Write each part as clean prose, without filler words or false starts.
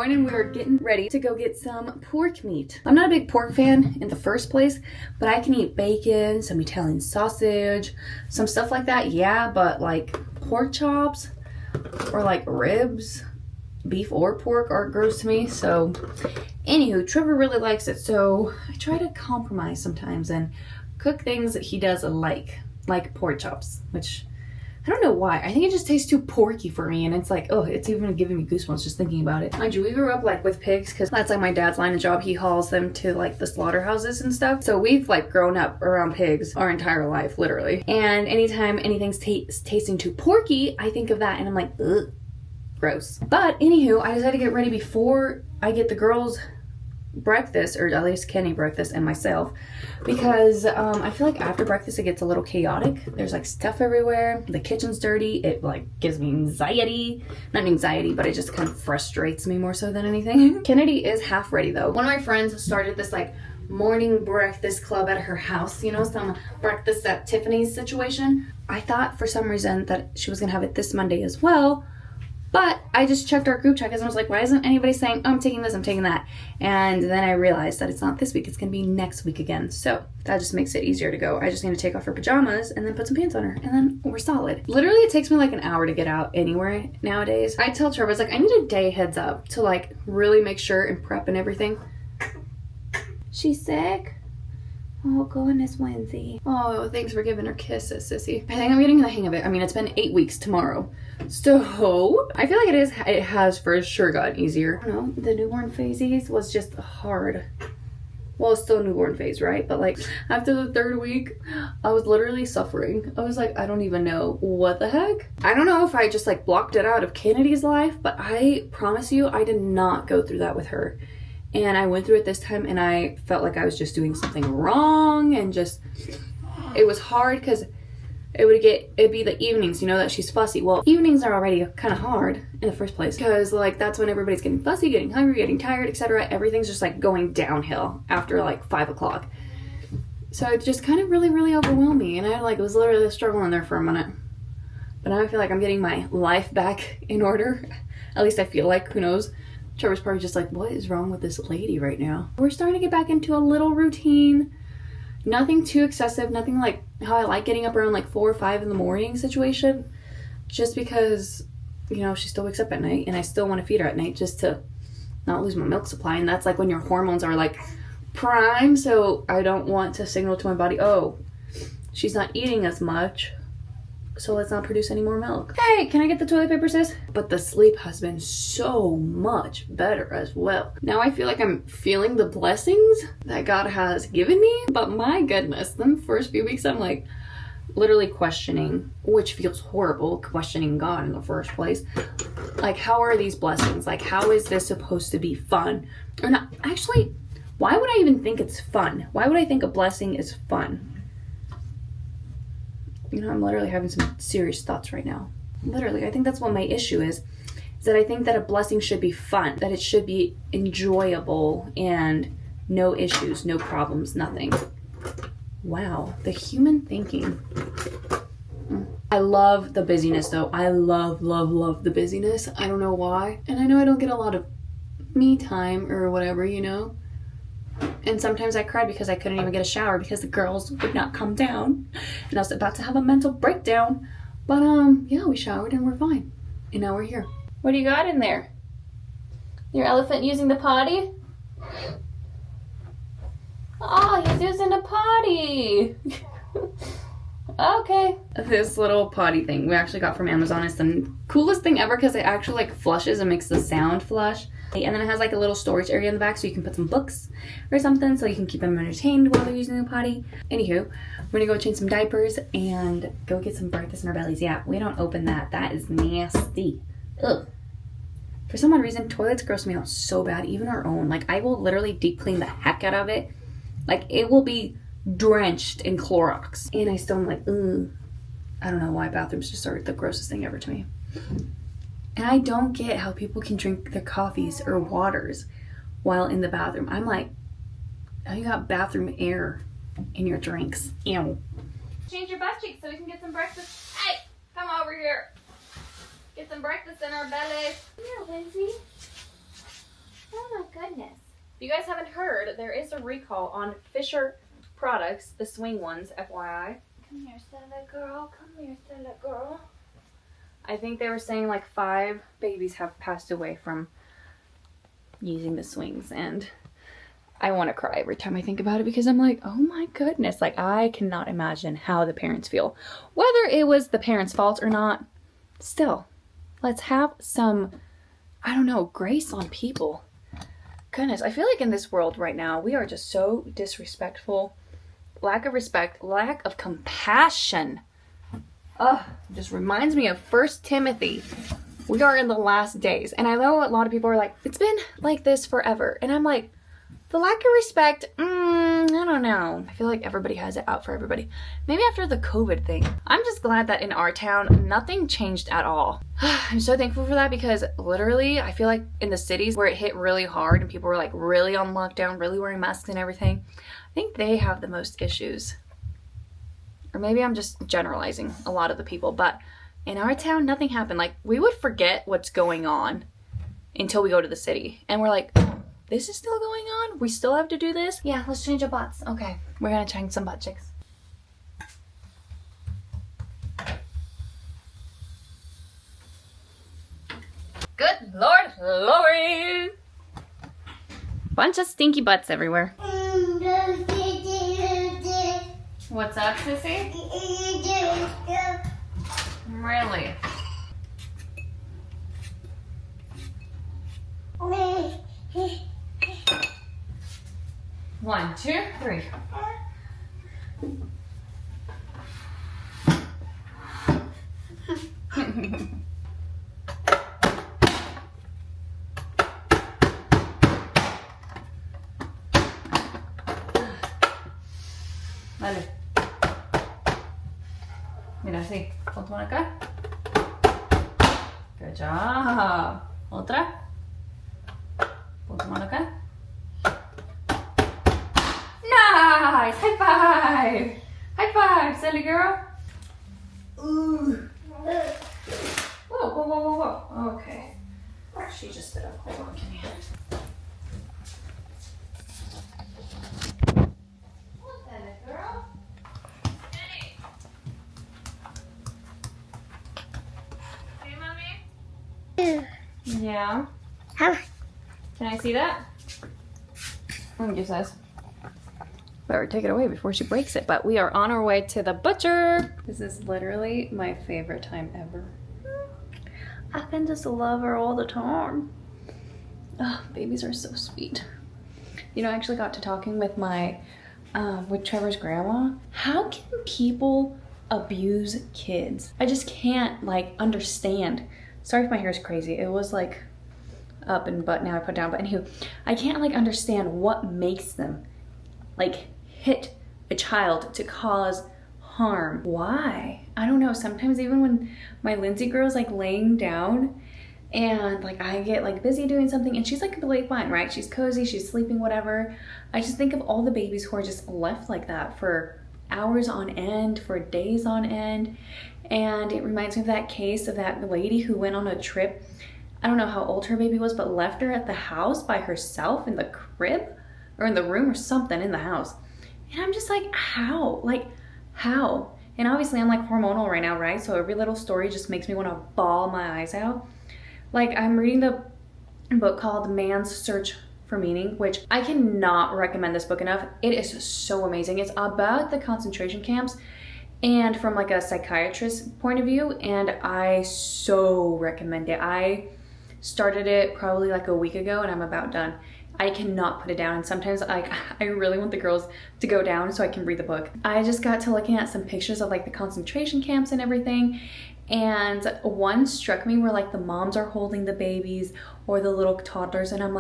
morning we are getting ready to go get some pork meat. I'm not a big pork fan in the first place, but I can eat bacon, some Italian sausage, some stuff like that, yeah, but like pork chops or like ribs, beef or pork, are gross to me. So anywho, Trevor really likes it, so I try to compromise sometimes and cook things that he does like pork chops, which I don't know why. I think it just tastes too porky for me, and it's like, oh, it's even giving me goosebumps just thinking about it. Mind you, we grew up like with pigs because that's like my dad's line of job. He hauls them to like the slaughterhouses and stuff. So we've like grown up around pigs our entire life, literally. And anytime anything's tasting too porky, I think of that and I'm like, ugh, gross. But anywho, I decided to get ready before I get the girls breakfast, or at least Kenny breakfast and myself, because I feel like after breakfast it gets a little chaotic. There's like stuff everywhere, the kitchen's dirty, it like gives me anxiety. Not anxiety, but it just kind of frustrates me more so than anything. Kennedy is half ready though. One of my friends started this like morning breakfast club at her house, you know, some breakfast at Tiffany's situation. I thought for some reason that she was gonna have it this Monday as well, but I just checked our group chat because I was like, why isn't anybody saying, oh, I'm taking this, I'm taking that? And then I realized that it's not this week, it's going to be next week again. So that just makes it easier to go. I just need to take off her pajamas and then put some pants on her, and then we're solid. Literally, it takes me like an hour to get out anywhere nowadays. I tell Trevor, I was like, I need a day heads up to like really make sure and prep and everything. She's sick? Oh, goodness, Lindsay. Oh, thanks for giving her kisses, sissy. I think I'm getting the hang of it. I mean, it's been 8 weeks tomorrow. So, I feel like it has for sure gotten easier. I don't know, the newborn phase was just hard. Well, it's still a newborn phase, right? But like, after the 3rd week, I was literally suffering. I was like, I don't even know what the heck. I don't know if I just like blocked it out of Kennedy's life, but I promise you, I did not go through that with her. And I went through it this time and I felt like I was just doing something wrong, and just, it was hard because it'd be the evenings, you know, that she's fussy. Well, evenings are already kind of hard in the first place because like that's when everybody's getting fussy, getting hungry, getting tired, etc. Everything's just like going downhill after like 5 o'clock. So it just kind of really overwhelmed me, and I like was literally struggling there for a minute. But now I feel like I'm getting my life back in order. At least I feel like, who knows. Trevor's probably just like, what is wrong with this lady right now? We're starting to get back into a little routine. Nothing too excessive, nothing like how I like getting up around like 4 or 5 in the morning situation. Just because, you know, she still wakes up at night and I still want to feed her at night just to not lose my milk supply. And that's like when your hormones are like prime. So I don't want to signal to my body, oh, she's not eating as much, so let's not produce any more milk. Hey, can I get the toilet paper, sis? But the sleep has been so much better as well. Now I feel like I'm feeling the blessings that God has given me, but my goodness, them first few weeks I'm like literally questioning, which feels horrible, questioning God in the first place. Like, how are these blessings? Like, how is this supposed to be fun? Or not? Actually, why would I even think it's fun? Why would I think a blessing is fun? You know, I'm literally having some serious thoughts right now. Literally, I think that's what my issue is that I think that a blessing should be fun, that it should be enjoyable and no issues, no problems, nothing. Wow, the human thinking. I love the busyness though. I love the busyness. I don't know why. And I know I don't get a lot of me time or whatever, you know. And sometimes I cried because I couldn't even get a shower because the girls would not come down. And I was about to have a mental breakdown. But yeah, we showered and we're fine. And now we're here. What do you got in there? Your elephant using the potty? Oh, he's using a potty. Okay. This little potty thing we actually got from Amazon is the coolest thing ever because it actually like flushes and makes the sound flush. And then it has like a little storage area in the back so you can put some books or something so you can keep them entertained while they're using the potty. Anywho, we're gonna go change some diapers and go get some breakfast in our bellies. Yeah, we don't open that. That is nasty. Ugh. For some odd reason, toilets gross me out so bad, even our own. Like, I will literally deep clean the heck out of it. Like, it will be drenched in Clorox. And I still am like, ugh. I don't know why bathrooms just are the grossest thing ever to me. And I don't get how people can drink their coffees or waters while in the bathroom. I'm like, oh, you got bathroom air in your drinks. Ew. Change your butt cheeks so we can get some breakfast. Hey, come over here. Get some breakfast in our bellies. Here, Lindsay. Oh my goodness. If you guys haven't heard, there is a recall on Fisher products, the swing ones, FYI. Come here, Stella girl. Come here, Stella girl. I think they were saying like 5 babies have passed away from using the swings, and I want to cry every time I think about it because I'm like, oh my goodness, like I cannot imagine how the parents feel. Whether it was the parents' fault or not, still, let's have some, I don't know, grace on people. Goodness, I feel like in this world right now, we are just so disrespectful. Lack of respect, lack of compassion. Ugh, just reminds me of 1 Timothy. We are in the last days. And I know a lot of people are like, it's been like this forever. And I'm like, the lack of respect, I don't know. I feel like everybody has it out for everybody. Maybe after the COVID thing. I'm just glad that in our town, nothing changed at all. I'm so thankful for that because literally, I feel like in the cities where it hit really hard and people were like really on lockdown, really wearing masks and everything, I think they have the most issues. Or maybe I'm just generalizing a lot of the people, but in our town, nothing happened. Like, we would forget what's going on until we go to the city. And we're like, this is still going on? We still have to do this? Yeah, let's change our butts. Okay, we're gonna change some butt cheeks. Good Lord, Lord! Bunch of stinky butts everywhere. What's up, sissy? Really? One, two, three. Vale. Mira, así. Ponte una acá. Good job. Otra. Ponte una acá. Nice! High five! High five, silly girl. Ooh. Whoa, whoa, whoa, whoa, whoa. Okay. She just stood up. Hold on, give me a Yeah. Can I see that? Just says. Better take it away before she breaks it. But we are on our way to the butcher. This is literally my favorite time ever. I can just love her all the time. Oh, babies are so sweet. You know, I actually got to talking with with Trevor's grandma. How can people abuse kids? I just can't understand. Sorry if my hair is crazy. It was up and but now I put down. But anywho, I can't understand what makes them hit a child to cause harm. Why? I don't know. Sometimes even when my Lindsay girl's laying down and I get busy doing something and she's completely fine, right? She's cozy, she's sleeping, whatever. I just think of all the babies who are just left like that for hours on end, for days on end. And it reminds me of that case of that lady who went on a trip. I don't know how old her baby was, but left her at the house by herself in the crib or in the room or something in the house. And I'm just how? How? And obviously I'm hormonal right now, right? So every little story just makes me want to bawl my eyes out. I'm reading the book called Man's Search for Meaning, which I cannot recommend this book enough. It is so amazing. It's about the concentration camps and from a psychiatrist's point of view, and I so recommend it. I started it probably a week ago and I'm about done. I cannot put it down, and sometimes I really want the girls to go down so I can read the book. I just got to looking at some pictures of the concentration camps and everything, and one struck me where the moms are holding the babies or the little toddlers, and I'm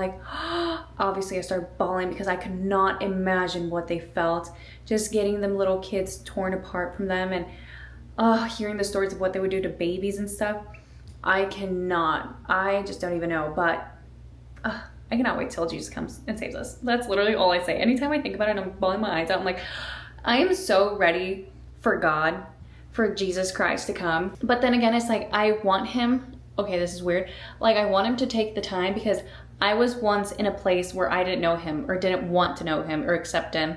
obviously I started bawling because I could not imagine what they felt just getting them little kids torn apart from them, and hearing the stories of what they would do to babies and stuff. I just don't even know, but I cannot wait till Jesus comes and saves us. That's literally all I say. Anytime I think about it, I'm bawling my eyes out. I'm I am so ready for God, for Jesus Christ to come. But then again, it's I want him, okay, this is weird. I want him to take the time because I was once in a place where I didn't know him or didn't want to know him or accept him,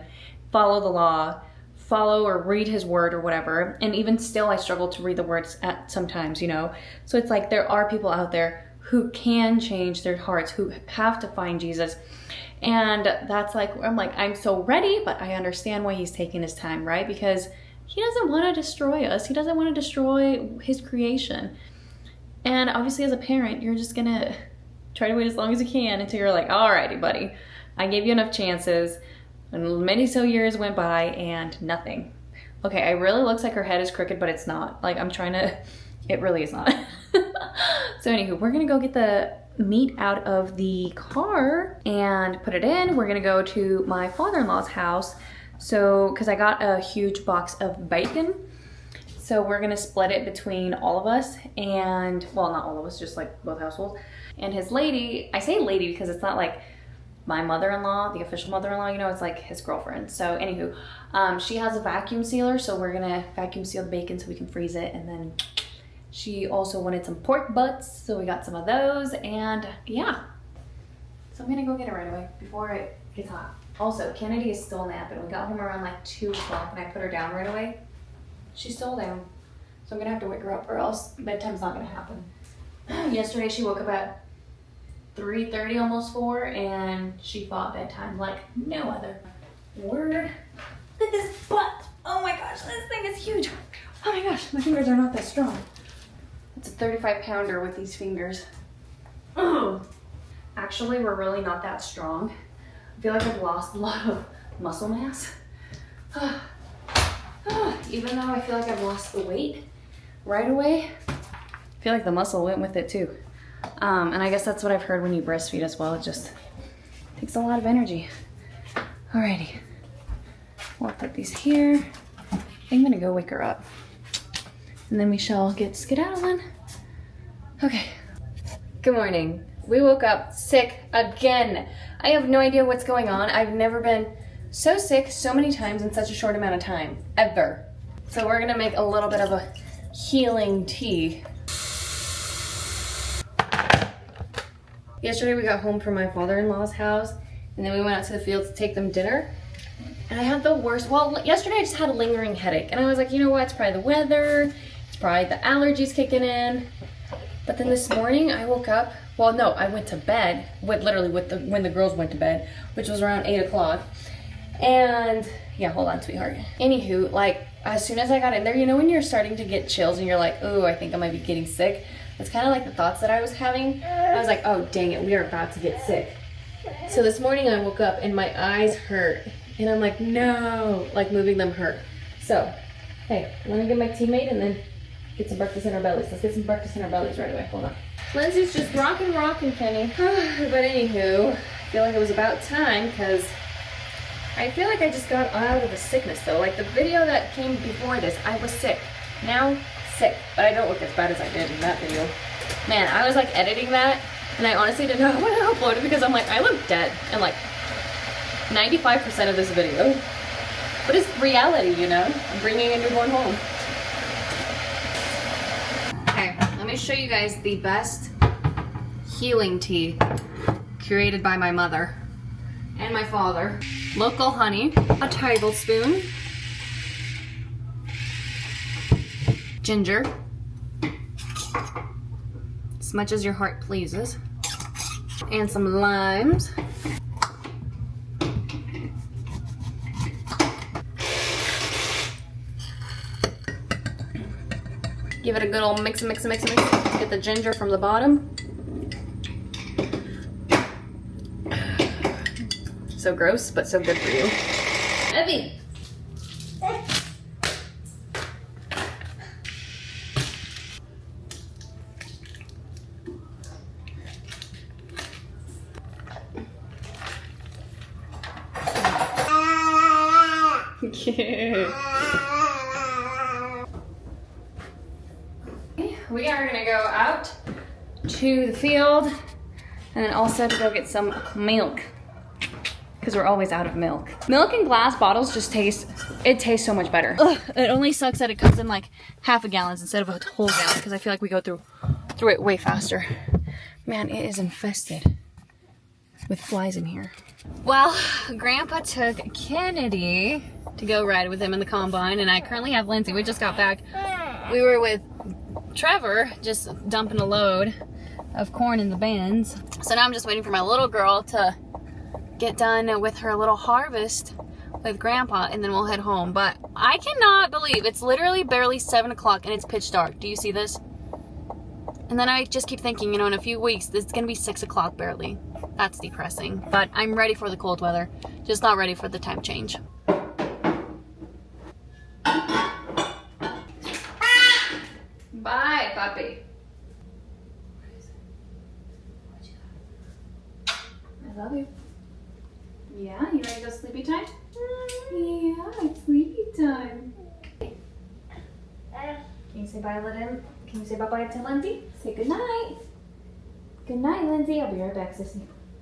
follow the law, follow or read his word or whatever. And even still, I struggle to read the words at sometimes, you know? So it's like there are people out there who can change their hearts, who have to find Jesus. And that's like, I'm like, I'm so ready, but I understand why he's taking his time, right? Because he doesn't want to destroy us. He doesn't want to destroy his creation. And obviously as a parent, you're just gonna try to wait as long as you can until you're like, alrighty, buddy, I gave you enough chances. And many so years went by and nothing. Okay, it really looks like her head is crooked, but it's not. Like I'm trying to, it really is not. So anywho, we're gonna go get the meat out of the car and put it in. We're gonna go to my father-in-law's house. So, cause I got a huge box of bacon. So we're gonna split it between all of us and, well, not all of us, just like both households. And his lady, I say lady because it's not like my mother-in-law, the official mother-in-law, you know, it's like his girlfriend. So anywho, she has a vacuum sealer, so we're gonna vacuum seal the bacon so we can freeze it. And then she also wanted some pork butts, so we got some of those, and yeah. So I'm gonna go get it right away before it gets hot. Also, Kennedy is still napping. We got home around like 2 o'clock and I put her down right away. She's still down. So I'm gonna have to wake her up or else bedtime's not gonna happen. Yesterday she woke up at 3:30, almost 4, and she fought bedtime like no other. Word. Look at this butt. Oh my gosh, this thing is huge. Oh my gosh, my fingers are not that strong. It's a 35-pounder with these fingers. Oh. Actually, we're really not that strong. I feel like I've lost a lot of muscle mass. Even though I feel like I've lost the weight right away, I feel like the muscle went with it too. And I guess that's what I've heard when you breastfeed as well. It just takes a lot of energy. Alrighty, we'll put these here. I'm gonna go wake her up. And then we shall get skedaddling. Okay. Good morning. We woke up sick again. I have no idea what's going on. I've never been so sick so many times in such a short amount of time, ever. So we're gonna make a little bit of a healing tea. Yesterday we got home from my father-in-law's house, and then we went out to the field to take them dinner. And I had the worst, well, yesterday I just had a lingering headache. And I was like, you know what, it's probably the weather, it's probably the allergies kicking in. But then this morning I woke up, well, no, I went to bed, when the girls went to bed, which was around 8 o'clock. And yeah, hold on, sweetheart. Anywho, like, as soon as I got in there, you know when you're starting to get chills and you're like, oh, I think I might be getting sick? That's kind of like the thoughts that I was having. I was like, oh, dang it, we are about to get sick. So this morning I woke up and my eyes hurt. And I'm like, no, like moving them hurt. So, hey, let me get my teammate and then get some breakfast in our bellies. Let's get some breakfast in our bellies right away. Hold on. Lindsay's just rocking, Kenny. But anywho, I feel like it was about time because I feel like I just got out of a sickness though. Like the video that came before this, I was sick. Now, sick. But I don't look as bad as I did in that video. Man, I was like editing that and I honestly didn't know how to upload it because I'm like, I look dead. And like 95% of this video. But it's reality, you know? I'm bringing a newborn home. Okay, let me show you guys the best healing tea created by my mother and my father. Local honey, a tablespoon, ginger, as much as your heart pleases, and some limes. Give it a good old mix. Get the ginger from the bottom. So gross, but so good for you. Evie! Cute. We are gonna go out to the field and then also to go get some milk because we're always out of milk. Milk in glass bottles just tastes so much better. Ugh, it only sucks that it comes in like half a gallon instead of a whole gallon because I feel like we go through it way faster. Man, it is infested. with flies in here. Well, Grandpa took Kennedy to go ride with him in the combine, and I currently have Lindsay. We just got back. We were with Trevor, just dumping a load of corn in the bins. So now I'm just waiting for my little girl to get done with her little harvest with Grandpa, and then we'll head home. But I cannot believe it's literally barely 7 o'clock and it's pitch dark. Do you see this? And then I just keep thinking, you know, in a few weeks, it's gonna be 6 o'clock barely. That's depressing. But I'm ready for the cold weather, just not ready for the time change. Bye, puppy. I love you. Yeah, you ready to go sleepy time? Yeah, it's sleepy time. Can you say bye, Lindsay? Can you say bye-bye to Lindsay? Say good night. Good night, Lindsay. I'll be right back, sissy.